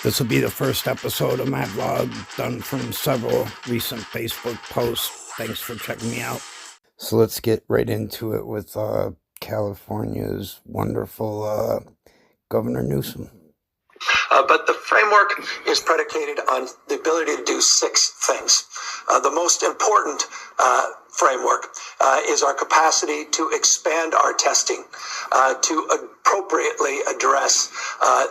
This will be the first episode of my vlog done from several recent Facebook posts. Thanks for checking me out. So let's get right into it with California's wonderful Governor Newsom. But the framework is predicated on the ability to do 6 things. The most important framework is our capacity to expand our testing, to appropriately address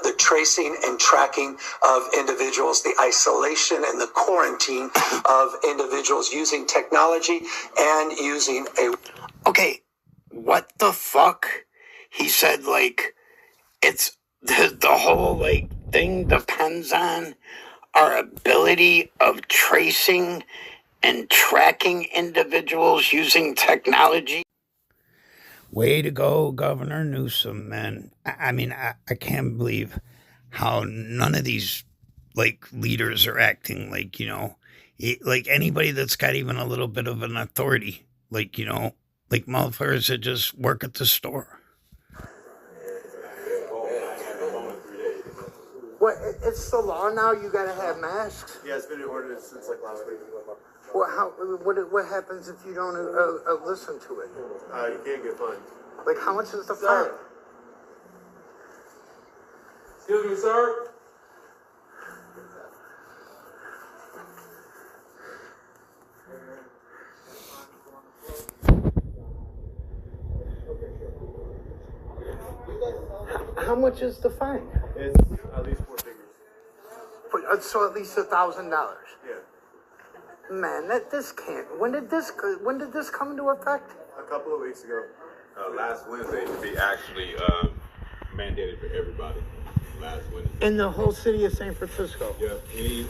the tracing and tracking of individuals, the isolation and the quarantine of individuals using technology and using a... Okay, what the fuck? He said, like, it's the whole, like, thing depends on our ability of tracing and tracking individuals using technology. Way to go, Governor Newsom, man. I mean, I can't believe how none of these, like, leaders are acting like, like anybody that's got even a little bit of an authority. Like, like motherfuckers that just work at the store. What, it's the law now? You gotta have masks? Yeah, it's been in ordinance since like last week. Well, what happens if you don't listen to it? You can't get fined. Like, how much is the fine? Excuse me, sir? How much is the fine? It's at least 4 figures. So at least $1,000. Yeah. Man, this can't. When did this come into effect? A couple of weeks ago. Last Wednesday to be actually mandated for everybody. Last Wednesday. In the whole city of San Francisco. Yeah. Any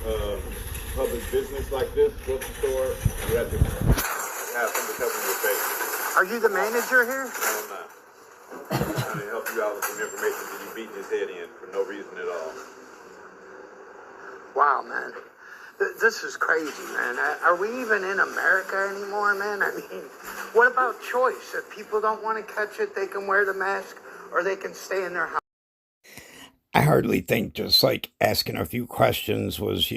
public business like this, grocery store, you have to have somebody covering your face. Are you the manager here? No, I'm not. I'm trying to help you out with some information that you beating his head in for no reason at all. Wow, man. This is crazy, man. Are we even in America anymore, man? I mean, what about choice? If people don't want to catch it, they can wear the mask or they can stay in their house. I hardly think just like asking a few questions was,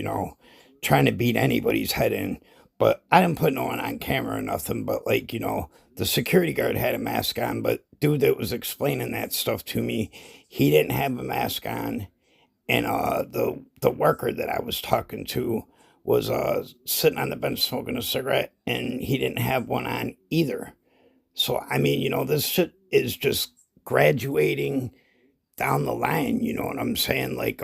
trying to beat anybody's head in. But I didn't put no one on camera or nothing. But like, the security guard had a mask on. But dude that was explaining that stuff to me, he didn't have a mask on. And the worker that I was talking to was sitting on the bench smoking a cigarette, and he didn't have one on either. So, I mean, this shit is just graduating down the line, you know what I'm saying? Like,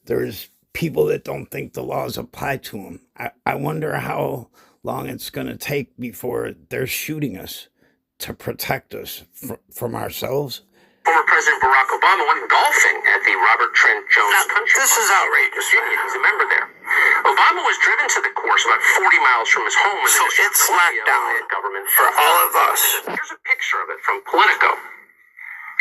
there's people that don't think the laws apply to them. I wonder how long it's going to take before they're shooting us to protect us from ourselves. Former President Barack Obama went golfing at the Robert Trent Jones Country. This is outrageous. Virginia. He's a member there. Obama was driven to the course about 40 miles from his home. So it's locked down government for all of us. Here's a picture of it from Politico.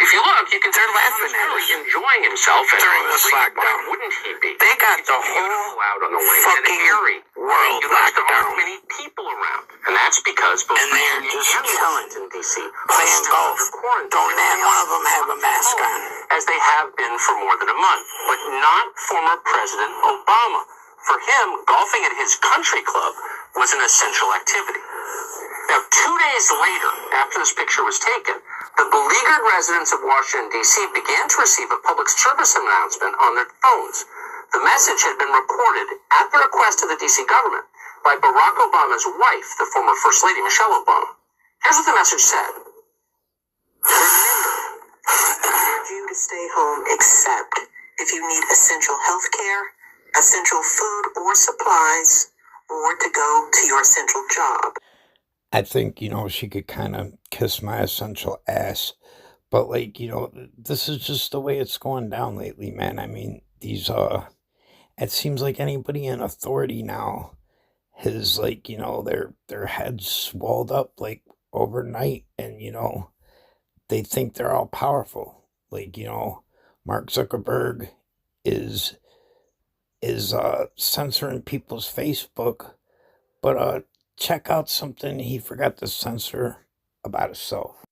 If you look, you can see They're laughing he's at really us enjoying himself during this lockdown. Why wouldn't he be? They got the Beautiful out on the whole lake and fucking airy. world There locked aren't down. many people around, and that's because both And they're Virginia just and chilling, Washington, D.C. playing golf. Don't man one of them have a mask on. As they have been for more than a month, but not former President Obama. For him, golfing at his country club was an essential activity. Now, 2 days later, after this picture was taken, the beleaguered residents of Washington, D.C. began to receive a public service announcement on their phones. The message had been recorded at the request of the D.C. government by Barack Obama's wife, the former First Lady, Michelle Obama. Here's what the message said. Remember, I urge you to stay home except if you need essential health care, essential food or supplies, or to go to your essential job. I think, she could kind of kiss my essential ass. But, like, this is just the way it's going down lately, man. I mean, these, it seems like anybody in authority now has, like, their heads swelled up, like, overnight. And, they think they're all powerful. Like, Mark Zuckerberg is censoring people's Facebook. But, check out something he forgot to censor about himself.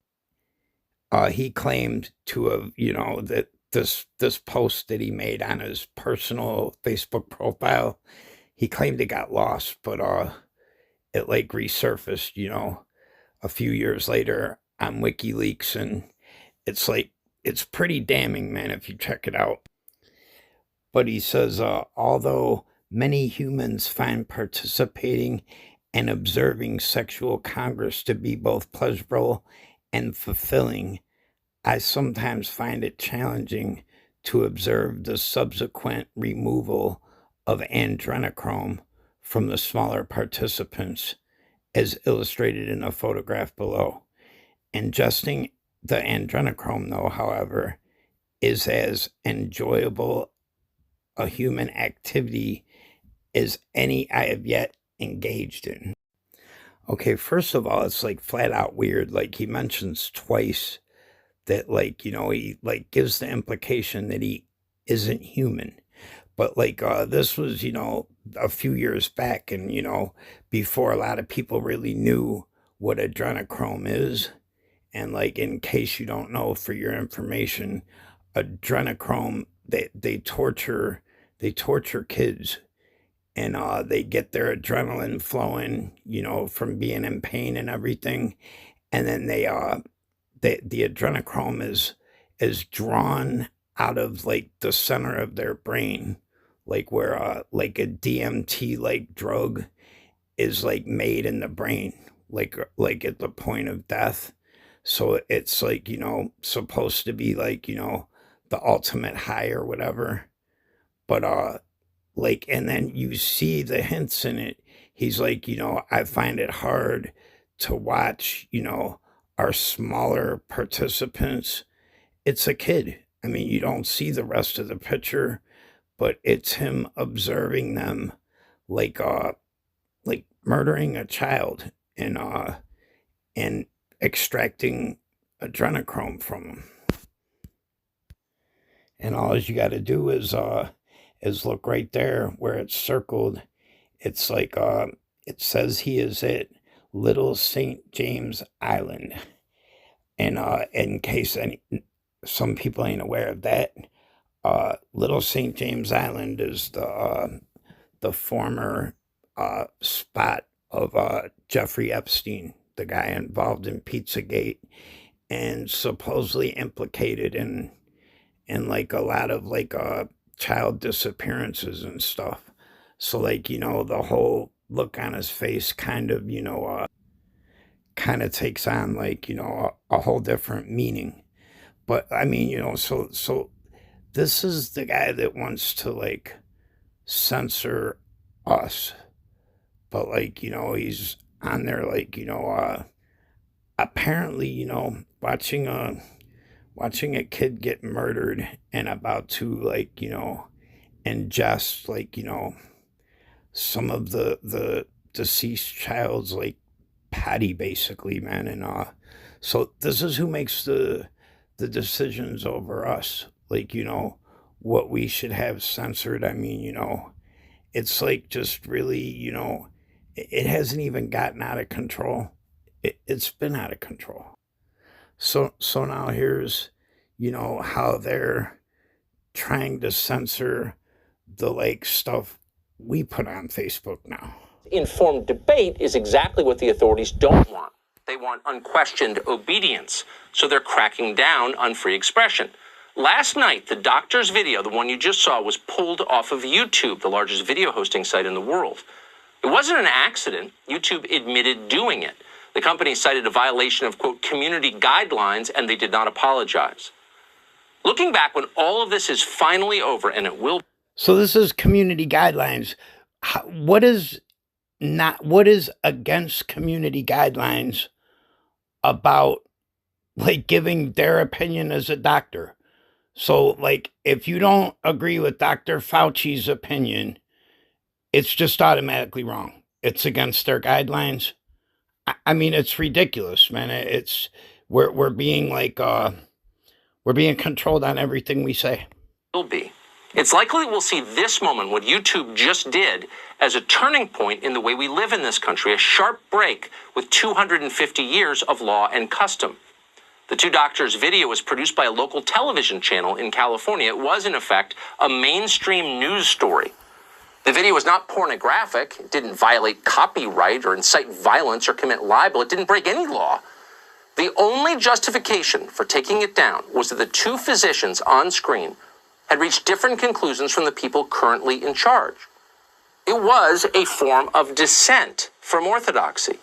He claimed to have, that this post that he made on his personal Facebook profile. He claimed it got lost, but it like resurfaced, a few years later on WikiLeaks, and it's like it's pretty damning, man, if you check it out. But he says, although many humans find participating and observing sexual congress to be both pleasurable and fulfilling, I sometimes find it challenging to observe the subsequent removal of adrenochrome from the smaller participants, as illustrated in the photograph below. Ingesting the adrenochrome, though, however, is as enjoyable a human activity as any I have yet engaged in. Okay, first of all, it's like flat out weird. Like he mentions twice that, like, he like gives the implication that he isn't human. But like this was, a few years back, and before a lot of people really knew what adrenochrome is. And like, in case you don't know, for your information, adrenochrome, they torture kids, and they get their adrenaline flowing, from being in pain and everything, and then the adrenochrome is drawn out of like the center of their brain, like where like a DMT like drug is like made in the brain, like at the point of death. So it's like, supposed to be like, the ultimate high or whatever. But like, and then you see the hints in it. He's like, I find it hard to watch, our smaller participants. It's a kid. I mean, you don't see the rest of the picture, but it's him observing them like murdering a child and extracting adrenochrome from them. And all you got to do is look right there where it's circled. It's like it says he is at Little St. James Island. And in case some people ain't aware of that, Little St. James Island is the former spot of Jeffrey Epstein, the guy involved in Pizzagate and supposedly implicated in like a lot of like child disappearances and stuff. So like, the whole look on his face kind of, kind of takes on like, a whole different meaning. But I mean, so this is the guy that wants to like censor us. But like, he's on there like, apparently, watching a kid get murdered and about to like, ingest like, some of the deceased child's like patty, basically, man. And so this is who makes the decisions over us, like, what we should have censored. I mean, it's like just really, it hasn't even gotten out of control. It's been out of control. So now here's, how they're trying to censor the like stuff we put on Facebook now. Informed debate is exactly what the authorities don't want. They want unquestioned obedience, so they're cracking down on free expression. Last night, the doctor's video, the one you just saw, was pulled off of YouTube, the largest video hosting site in the world. It wasn't an accident. YouTube admitted doing it. The company cited a violation of, quote, community guidelines, and they did not apologize. Looking back, when all of this is finally over, and it will... So this is community guidelines. What is against community guidelines about like giving their opinion as a doctor? So like, if you don't agree with Dr. Fauci's opinion, it's just automatically wrong. It's against their guidelines. I mean, it's ridiculous, man. We're being like, we're being controlled on everything we say. Will be. It's likely we'll see this moment, what YouTube just did, as a turning point in the way we live in this country, a sharp break with 250 years of law and custom. The two doctors' video was produced by a local television channel in California. It was, in effect, a mainstream news story. The video was not pornographic. It didn't violate copyright or incite violence or commit libel. It didn't break any law. The only justification for taking it down was that the two physicians on screen had reached different conclusions from the people currently in charge. It was a form of dissent from orthodoxy.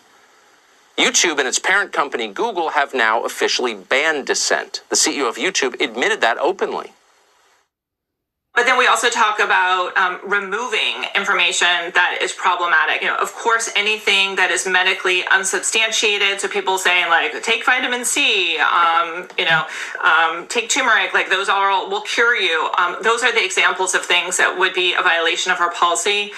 YouTube and its parent company Google have now officially banned dissent. The CEO of YouTube admitted that openly. But then we also talk about removing information that is problematic. Of course, anything that is medically unsubstantiated. So people saying like, take vitamin C, take turmeric, like those all will cure you. Those are the examples of things that would be a violation of our policy.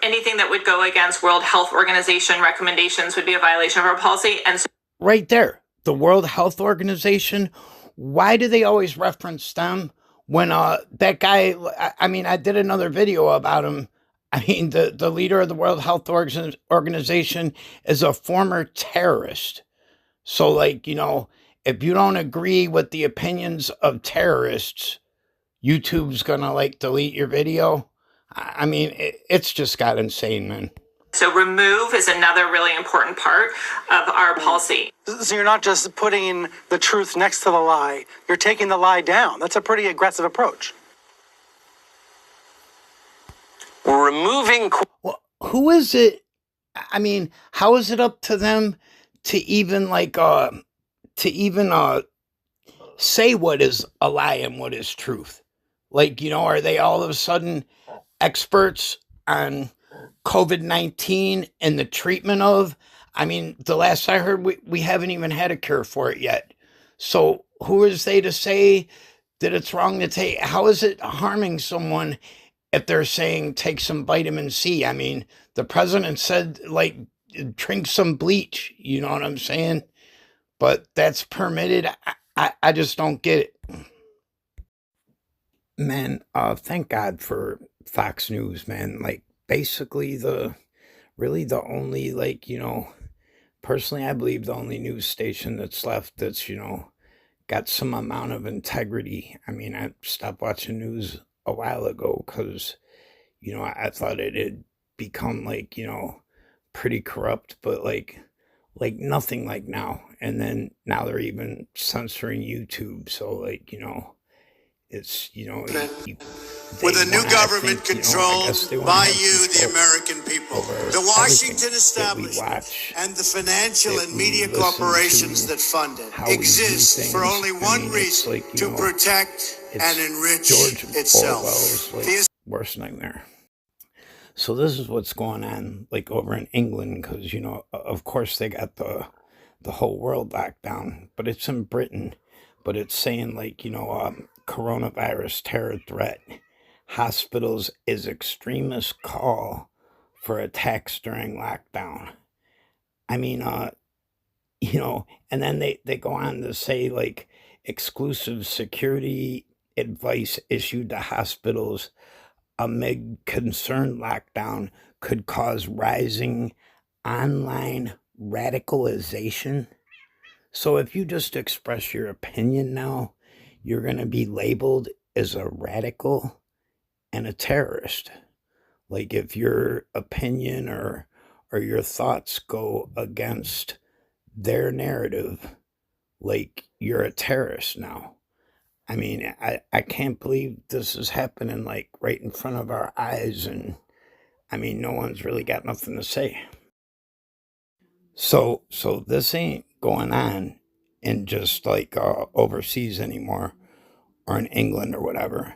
Anything that would go against World Health Organization recommendations would be a violation of our policy. And so right there, the World Health Organization. Why do they always reference them? When that guy, I did another video about him. The leader of the World Health Organization is a former terrorist. So, if you don't agree with the opinions of terrorists, YouTube's gonna, delete your video. It's just got insane, man. So remove is another really important part of our policy. So you're not just putting the truth next to the lie, you're taking the lie down. That's a pretty aggressive approach. We're removing... Well, who is it? How is it up to them to even, say what is a lie and what is truth? Are they all of a sudden experts on COVID-19 and the treatment of? The last I heard, we haven't even had a cure for it yet. So who is they to say that it's wrong to take? How is it harming someone if they're saying take some vitamin C? The president said, drink some bleach. You know what I'm saying? But that's permitted. I just don't get it. Man, thank God for Fox News, man. Basically the only, personally, I believe the only news station that's left that's, got some amount of integrity. I stopped watching news a while ago because, I thought it had become, pretty corrupt, but, nothing like now. And then now they're even censoring YouTube. So, it's, with a new government controlled by you, the American people, the Washington establishment, and the financial and media corporations that fund it exist for only one reason, to protect and enrich itself. Worst nightmare. So this is what's going on, over in England, because, of course they got the whole world locked down, but it's in Britain, but it's saying, coronavirus terror threat. Hospitals is extremist call for attacks during lockdown. And then they go on to say, exclusive security advice issued to hospitals amid concerned lockdown could cause rising online radicalization. So if you just express your opinion now, you're going to be labeled as a radical and a terrorist. If your opinion or your thoughts go against their narrative, you're a terrorist now. I can't believe this is happening right in front of our eyes, and no one's really got nothing to say. So this ain't going on in just overseas anymore, or in England or whatever.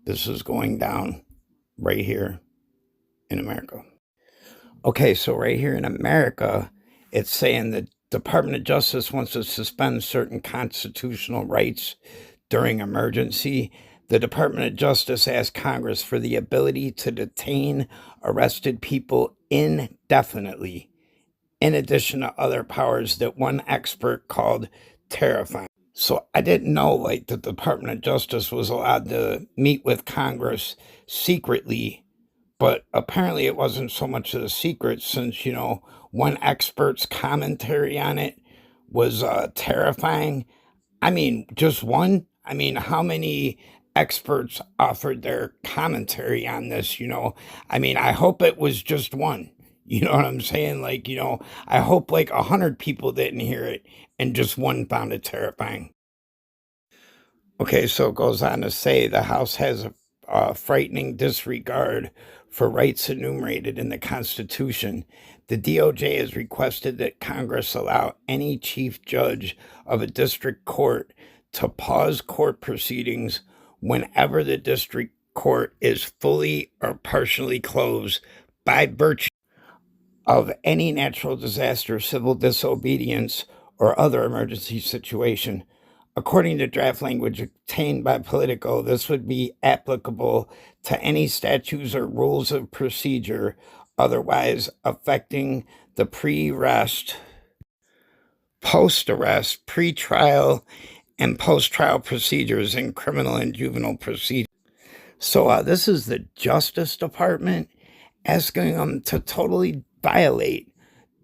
This is going down right here in America. Okay, so right here in America, it's saying the Department of Justice wants to suspend certain constitutional rights during emergency. The Department of Justice asked Congress for the ability to detain arrested people indefinitely, in addition to other powers that one expert called terrifying. So I didn't know the Department of Justice was allowed to meet with Congress secretly, but apparently it wasn't so much of a secret since, one expert's commentary on it was terrifying. I mean, just one? I mean, how many experts offered their commentary on this, I mean, I hope it was just one. You know what I'm saying? Like, I hope like 100 people didn't hear it and just one found it terrifying. Okay, so it goes on to say the House has a frightening disregard for rights enumerated in the Constitution. The DOJ has requested that Congress allow any chief judge of a district court to pause court proceedings whenever the district court is fully or partially closed by virtue of any natural disaster, civil disobedience, or other emergency situation. According to draft language obtained by Politico, this would be applicable to any statutes or rules of procedure otherwise affecting the pre-arrest, post-arrest, pre-trial, and post-trial procedures in criminal and juvenile proceedings. So this is the Justice Department asking them to totally violate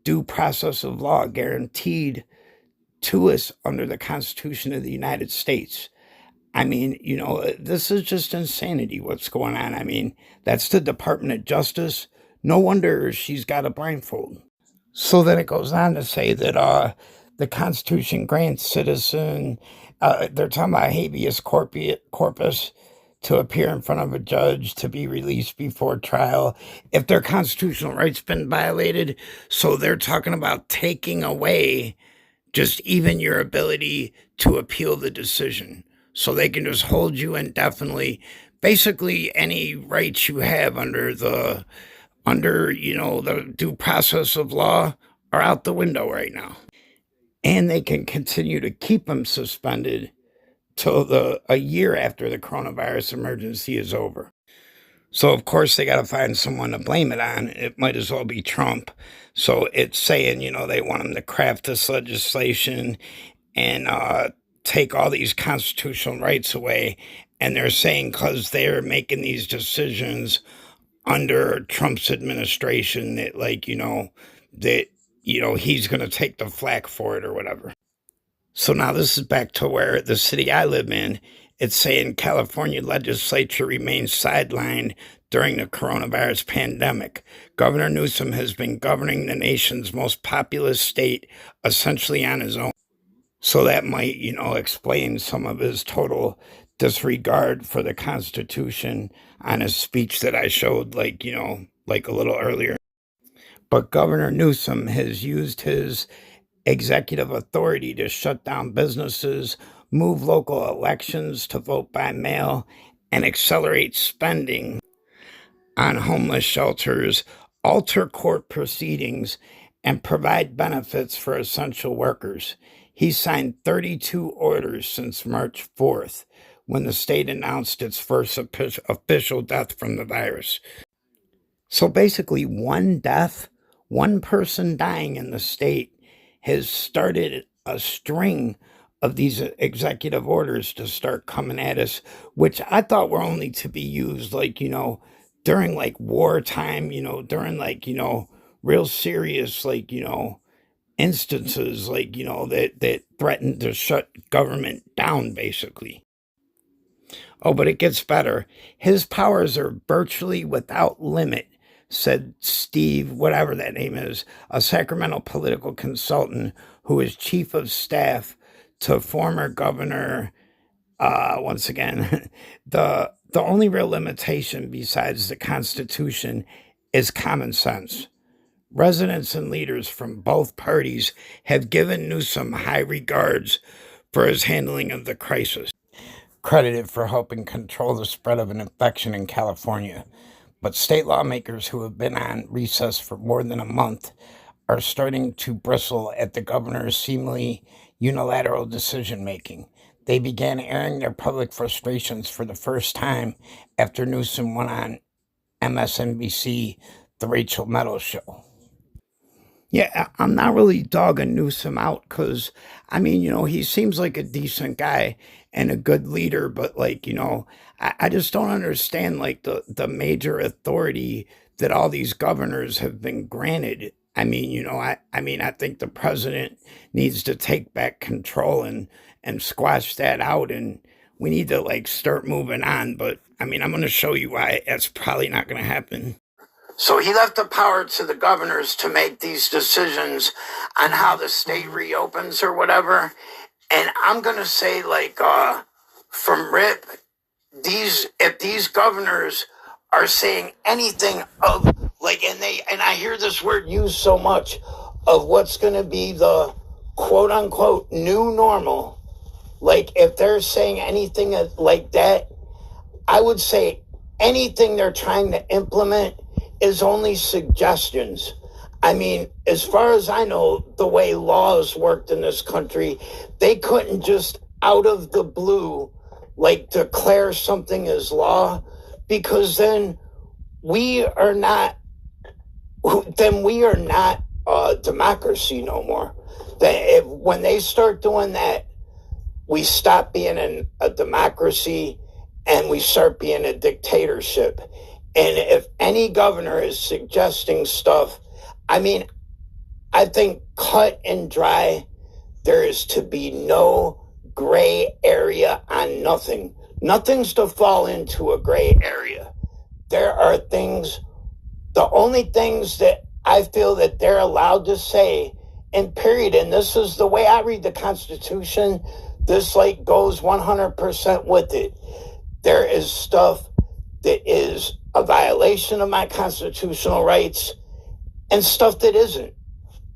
due process of law guaranteed to us under the Constitution of the United States. I mean, this is just insanity what's going on. I mean, that's the Department of Justice. No wonder she's got a blindfold. So then it goes on to say that the Constitution grants they're talking about habeas corpus to appear in front of a judge to be released before trial if their constitutional rights been violated. So they're talking about taking away just even your ability to appeal the decision. So they can just hold you indefinitely. Basically, any rights you have under the due process of law are out the window right now. And they can continue to keep them suspended till a year after the coronavirus emergency is over. So, of course, they got to find someone to blame it on. It might as well be Trump. So it's saying, they want him to craft this legislation and take all these constitutional rights away. And they're saying because they're making these decisions under Trump's administration that, he's going to take the flack for it or whatever. So now this is back to where the city I live in, it's saying California legislature remains sidelined during the coronavirus pandemic. Governor Newsom has been governing the nation's most populous state essentially on his own. So that might, explain some of his total disregard for the Constitution on his speech that I showed, like a little earlier. But Governor Newsom has used his executive authority to shut down businesses, move local elections to vote by mail, and accelerate spending on homeless shelters, alter court proceedings, and provide benefits for essential workers. He signed 32 orders since March 4th, when the state announced its first official death from the virus. So basically, one person dying in the state has started a string of these executive orders to start coming at us, which I thought were only to be used during wartime, during real serious, instances, that threatened to shut government down, basically. Oh, but it gets better. His powers are virtually without limit, said Steve, whatever that name is, a Sacramento political consultant who is chief of staff to former governor. Once again, the only real limitation besides the Constitution is common sense. Residents and leaders from both parties have given Newsom high regards for his handling of the crisis, credited for helping control the spread of an infection in California. But state lawmakers who have been on recess for more than a month are starting to bristle at the governor's seemingly unilateral decision-making. They began airing their public frustrations for the first time after Newsom went on MSNBC, The Rachel Maddow Show. Yeah, I'm not really dogging Newsom out because, he seems like a decent guy and a good leader, but, I just don't understand, the major authority that all these governors have been granted I mean, you know, I think the president needs to take back control and squash that out, and we need to like start moving on. But I mean, I'm going to show you why that's probably not going to happen. So he left the power to the governors to make these decisions on how the state reopens or whatever. And I'm going to say, like, from Rip, if these governors are saying anything of, like, and I hear this word used so much, of what's going to be the quote unquote new normal, like, if they're saying anything like that, I would say anything they're trying to implement is only suggestions. I mean, as far as I know, the way laws worked in this country, they couldn't just out of the blue, like, declare something as law, because then we are not a democracy no more. When they start doing that, we stop being a democracy and we start being a dictatorship. And if any governor is suggesting stuff, I mean, I think cut and dry, there is to be no gray area on nothing. Nothing's to fall into a gray area. There are things, the only things that I feel that they're allowed to say, and period, and this is the way I read the Constitution, this like goes 100% with it. There is stuff that is a violation of my constitutional rights and stuff that isn't.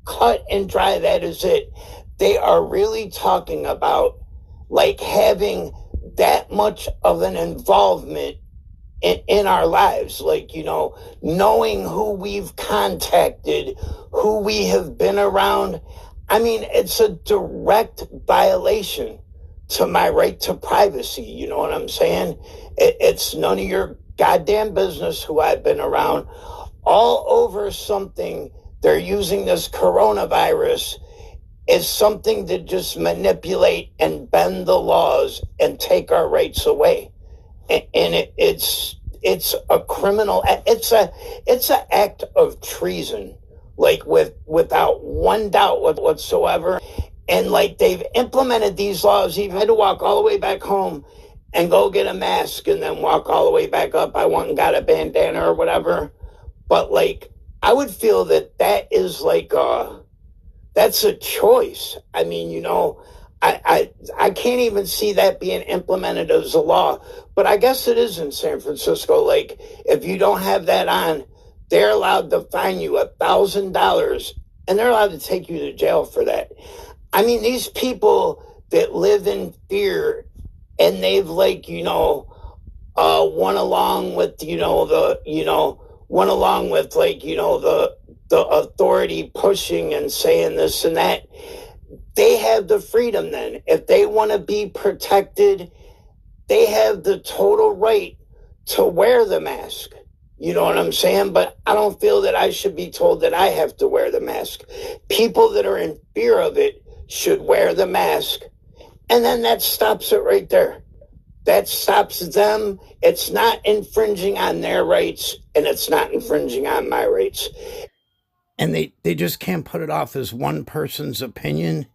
Cut and dry, that is it. They are really talking about like having that much of an involvement in our lives, like, you know, knowing who we've contacted, who we have been around. I mean, it's a direct violation to my right to privacy. You know what I'm saying? It's none of your goddamn business who I've been around. All over something, they're using this coronavirus as something to just manipulate and bend the laws and take our rights away. And it's a criminal, it's an act of treason, like without one doubt whatsoever. And like they've implemented these laws, even had to walk all the way back home and go get a mask and then walk all the way back up. I went and got a bandana or whatever. But like, I would feel that is like, that's a choice. I mean, you know, I can't even see that being implemented as a law, but I guess it is in San Francisco. Like, if you don't have that on, they're allowed to fine you $1,000 and they're allowed to take you to jail for that. I mean, these people that live in fear and they've like, you know, went along with, went along with like, you know, the authority pushing and saying this and that. They have the freedom then. If they want to be protected, they have the total right to wear the mask. You know what I'm saying? But I don't feel that I should be told that I have to wear the mask. People that are in fear of it should wear the mask. And then that stops it right there. That stops them. It's not infringing on their rights, and it's not infringing on my rights. And they just can't put it off as one person's opinion.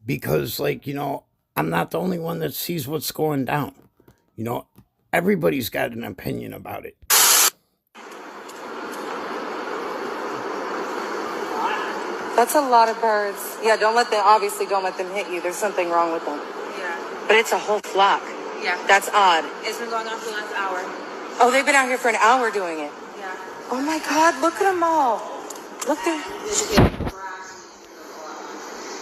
Because, like, you know, I'm not the only one that sees what's going down. You know, everybody's got an opinion about it. That's a lot of birds. Yeah, don't let them hit you. There's something wrong with them. Yeah. But it's a whole flock. Yeah. That's odd. It's been going on for the last hour. Oh, they've been out here for an hour doing it. Yeah. Oh my God, look at them all. Look at.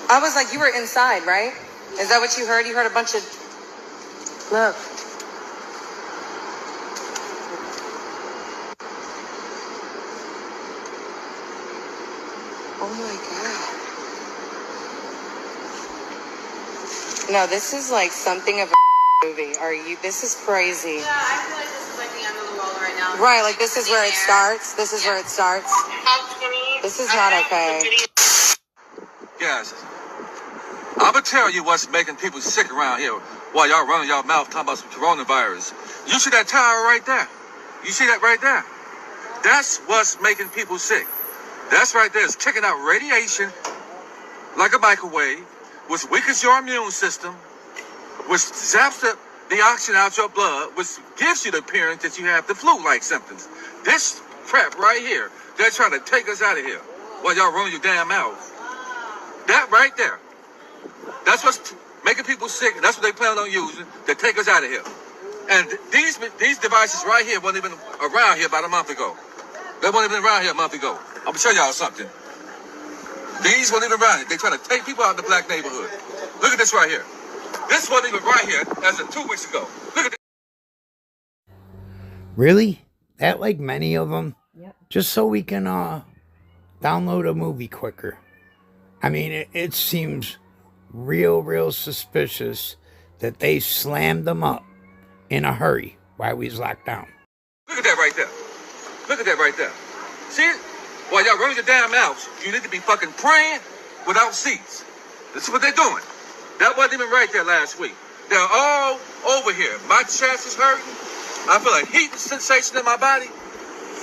I was like, you were inside, right? Is that what you heard? You heard a bunch of... Look. Oh my God. No, this is like something of a movie. This is crazy. Yeah, I feel like this is like the end of the world right now. Right, like this is where it starts. This is where it starts. This is not okay. Guys, I'm going to tell you what's making people sick around here while y'all running y'all mouth talking about some coronavirus. You see that tower right there? You see that right there? That's what's making people sick. That's right there. It's kicking out radiation like a microwave, which weakens your immune system, which zaps the oxygen out your blood, which gives you the appearance that you have the flu-like symptoms. This crap right here, they're trying to take us out of here while y'all run your damn mouth. That right there. That's what's making people sick, and that's what they plan on using to take us out of here. And these devices right here weren't even around here about a month ago. They weren't even around here a month ago. I'm gonna show y'all something. These weren't even around here. They trying to take people out of the black neighborhood. Look at this right here. This wasn't even right here as of 2 weeks ago. Look at this. Really? That like many of them? Yep. Just so we can download a movie quicker. I mean, it seems real suspicious that they slammed them up in a hurry while we was locked down. Look at that right there. Look at that right there. See it? While y'all running your damn mouths, you need to be fucking praying without seats. This is what they're doing. That wasn't even right there last week. They're all over here. My chest is hurting. I feel a heat sensation in my body.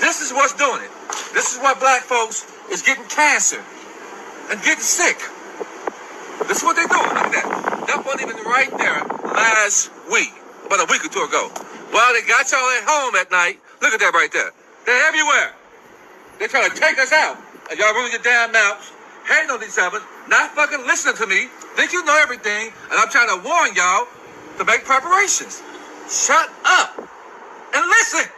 This is what's doing it. This is why black folks is getting cancer and getting sick. This is what they're doing. Look at that. That wasn't even right there last week, about a week or two ago. While they got y'all at home at night, look at that right there. They're everywhere. They're trying to take us out. And y'all running your damn mouths, hating on each other, not fucking listening to me, think you know everything, and I'm trying to warn y'all to make preparations. Shut up and listen.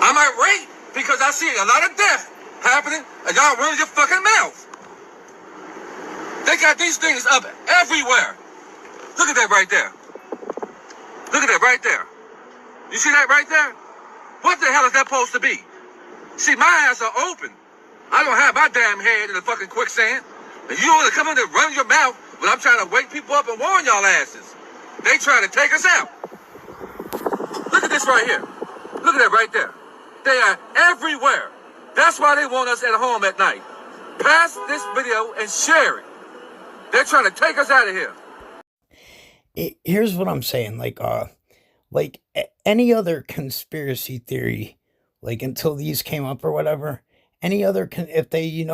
I'm irate because I see a lot of death happening, and y'all running your fucking mouth. They got these things up everywhere. Look at that right there. Look at that right there. You see that right there? What the hell is that supposed to be? See, my eyes are open. I don't have my damn head in the fucking quicksand. And you only come in and run your mouth when I'm trying to wake people up and warn y'all asses. They trying to take us out. Look at this right here. Look at that right there. They are everywhere. That's why they want us at home at night. Pass this video and share it. They're trying to take us out of here. Here's what I'm saying. Like any other conspiracy theory, like until these came up or whatever, any other, if they,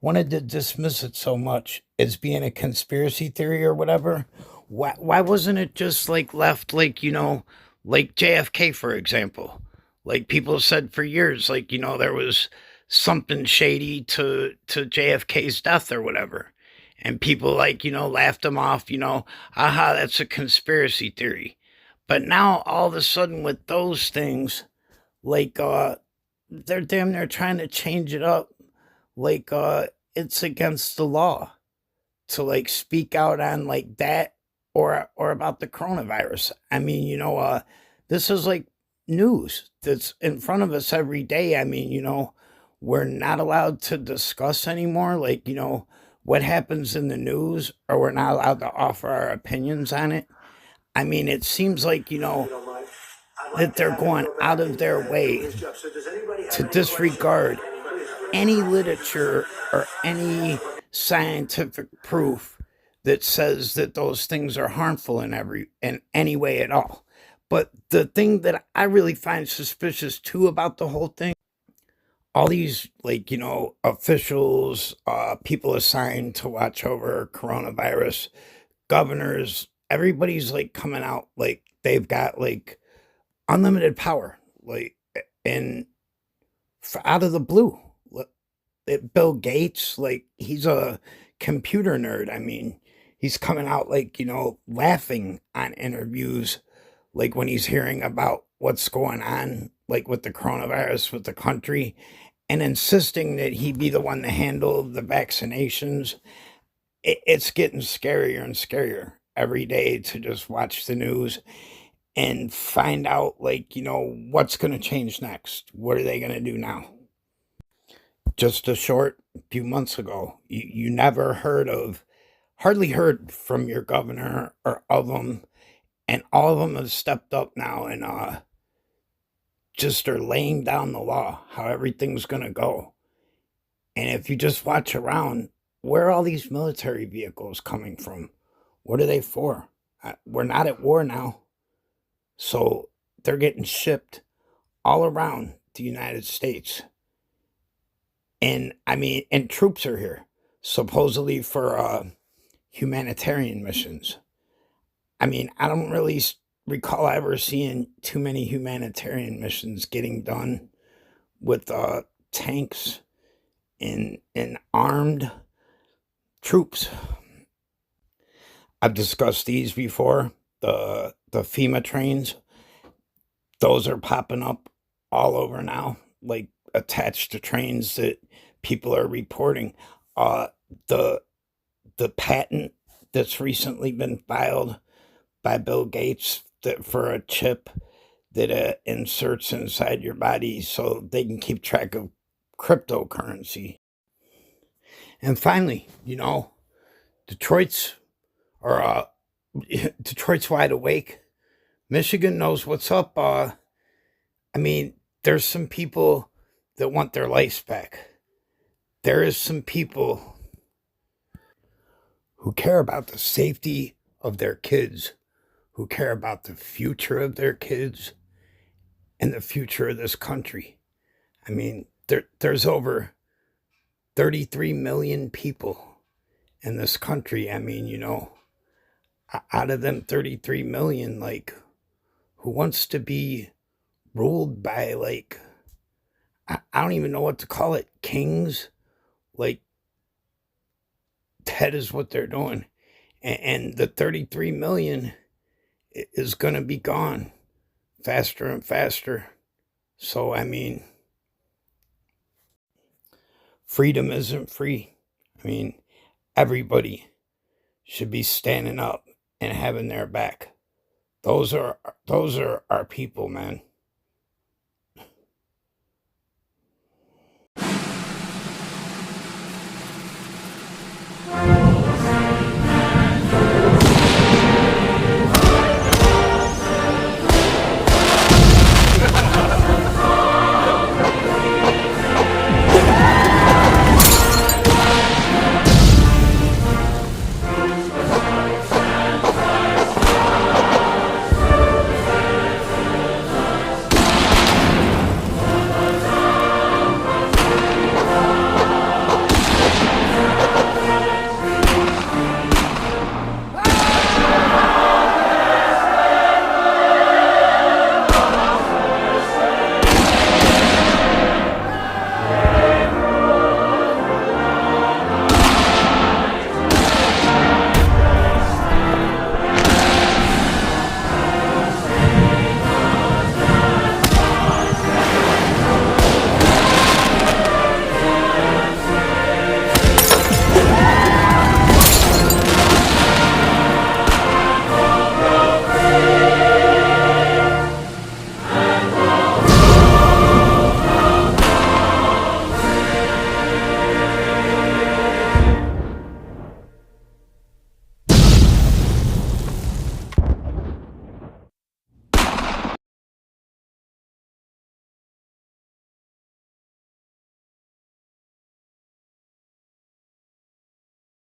wanted to dismiss it so much as being a conspiracy theory or whatever, why wasn't it just like left, like JFK, for example? Like people said for years, there was something shady to JFK's death or whatever. And people laughed him off, aha, that's a conspiracy theory. But now all of a sudden with those things, they're damn near trying to change it up. It's against the law to speak out on that or about the coronavirus. I mean, this is news that's in front of us every day. I mean, we're not allowed to discuss anymore. What happens in the news, or we're not allowed to offer our opinions on it. I mean, it seems that they're going out of their way to disregard any literature or any scientific proof that says that those things are harmful in any way at all. But the thing that I really find suspicious too about the whole thing, all these officials, people assigned to watch over coronavirus, governors, everybody's coming out they've got unlimited power, and out of the blue. Bill Gates, he's a computer nerd. I mean, he's coming out laughing on interviews, when he's hearing about what's going on, with the coronavirus with the country, and insisting that he be the one to handle the vaccinations. It's getting scarier and scarier every day to just watch the news and find out, what's going to change next. What are they going to do now? Just a short few months ago, you never hardly heard from your governor or of them, and all of them have stepped up now and just are laying down the law, how everything's going to go. And if you just watch around, where are all these military vehicles coming from? What are they for? We're not at war now. So they're getting shipped all around the United States. And I mean, and troops are here, supposedly for humanitarian missions. I mean, I don't really recall ever seeing too many humanitarian missions getting done with tanks and armed troops. I've discussed these before. The FEMA trains, those are popping up all over now, like attached to trains that people are reporting. The patent that's recently been filed by Bill Gates for a chip that inserts inside your body so they can keep track of cryptocurrency. And finally, Detroit's Detroit's wide awake. Michigan knows what's up. I mean, there's some people that want their lives back. There is some people who care about the safety of their kids, who care about the future of their kids and the future of this country. I mean, there's over 33 million people in this country. I mean, out of them 33 million, like, who wants to be ruled by, like, I don't even know what to call it, kings? Like, that is what they're doing. And the 33 million is going to be gone faster and faster. So, I mean, freedom isn't free. I mean, everybody should be standing up and having their back. Those are our people, man.